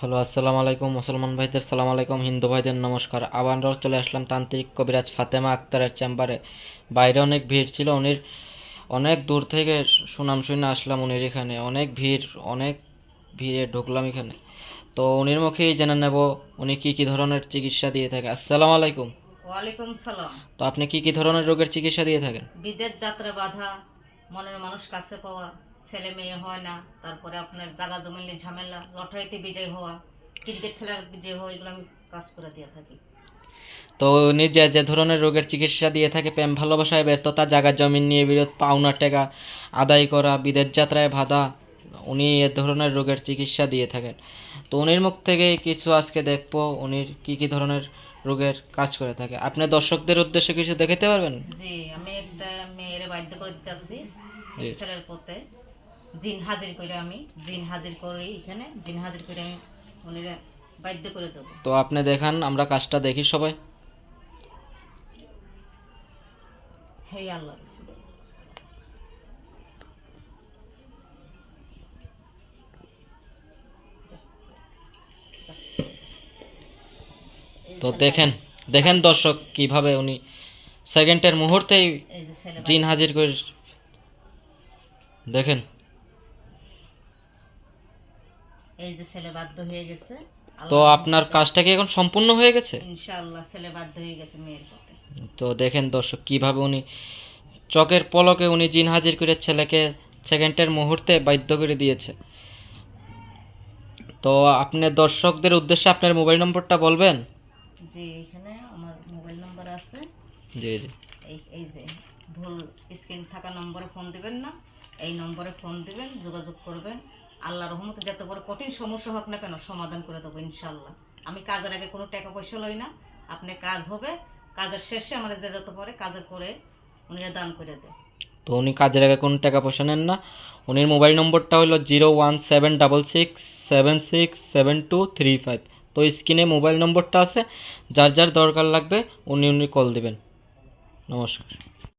Hello, আসসালামু আলাইকুম মুসলমান ভাইদের, সালাম আলাইকুম হিন্দু ভাইদের নমস্কার। আবারও চলে আসলাম তান্ত্রিক কবিরাজ ফাতেমা আক্তারের চেম্বারে। বাইরে অনেক ভিড় ছিল, উনির অনেক দূর থেকে সুনাম শুনে আসলাম। উনির এখানে অনেক ভিড়, অনেক ভিড়ে ঢুকলাম এখানে। তো উনির মুখেই জেনে নেব উনি কি কি ধরনের চিকিৎসা দিয়ে থাকে। আসসালামু আলাইকুম। ওয়ালাইকুম সালাম। তো আপনি কি কি ধরনের রোগের চিকিৎসা দিয়ে থাকেন? বিদেশ যাত্রা বাধা, মনের মানুষ কাছে পাওয়া, ছেলে মেয়ে হয় না, তারপরে আপনার জাগা জমিলে ঝামেলা, লটারিতে বিজয় হওয়া, ক্রিকেট খেলার বিজয় হওয়া, এগুলো আমি কাজ করে দিয়ে থাকি। তো উনি যে যে ধরনের রোগের চিকিৎসা দিয়ে থাকে, প্রেম ভালোবাসায় ব্যর্থতা, জায়গা জমিন নিয়ে বিরোধ, পাওনা টাকা আদায় করা, বিদেশ যাত্রায় বাধা, উনি এ ধরনের রোগের চিকিৎসা দিয়ে থাকেন। তো উনির মুখ থেকে কিছু আজকে দেখবো উনির কি কি ধরনের রোগের কাজ করে থাকে। আপনি দর্শকদের উদ্দেশ্যে কিছু দেখাতে পারবেন? জি, আমি একটা মেয়ের বাধ্য করে দিতে আসি জি। এক ছেলের পথে। জিন হাজির করে, আমি জিন হাজির করি, এখানে জিন হাজির করে আমি উনিরা বাধ্য করে দেবো। তো আপনি দেখান, আমরা কাজটা দেখি সবাই। হে আল্লাহ, এই তো ছেলে দেখেন, দেখেন দর্শক কিভাবে উনি সেকেন্ডের মুহূর্তেই এই যে ছেলে জিন হাজির করে। দেখেন। এই যে ছেলে বাধ্য হয়ে গেছে। তো আল্লাহর আপনার রহমতে কাজটা কি এখন সম্পূর্ণ হয়ে গেছে? ইনশাআল্লাহ ছেলে বাধ্য হয়ে গেছে মেয়ের পথে। তো দেখেন দর্শক কিভাবে উনি চকের পলকে উনি জিন হাজির করে ছেলেকে সেকেন্ডের মুহূর্তে বাধ্য করে দিয়েছে। তো আপনি দর্শকদের উদ্দেশ্যে আপনার মোবাইল নম্বরটা বলবেন? জি, এখানে আমার মোবাইল নাম্বার আছে। জি জি। এই যে ভুল স্ক্রিন থাকা নম্বরে ফোন দিবেন না, এই নম্বরে ফোন দিবেন, যোগাযোগ করবেন। আল্লাহর রহমতে যত বড় কঠিন সমস্যা হোক না কেন সমাধান করে দেবো ইনশাআল্লাহ। আমি কাজের আগে কোনো টাকা পয়সা লই না। আপনি কাজ হবে, কাজের শেষে আমার যে যত পরে কাজের করে উনিরা দান করে দেয়। তো উনি কাজের আগে কোনো টাকা পয়সা নেন না। উনির মোবাইল নম্বরটা হলো 01766767235। তো স্ক্রিনে মোবাইল নম্বরটা আছে, যার যার দরকার লাগবে উনি উনি কল দিবেন। নমস্কার।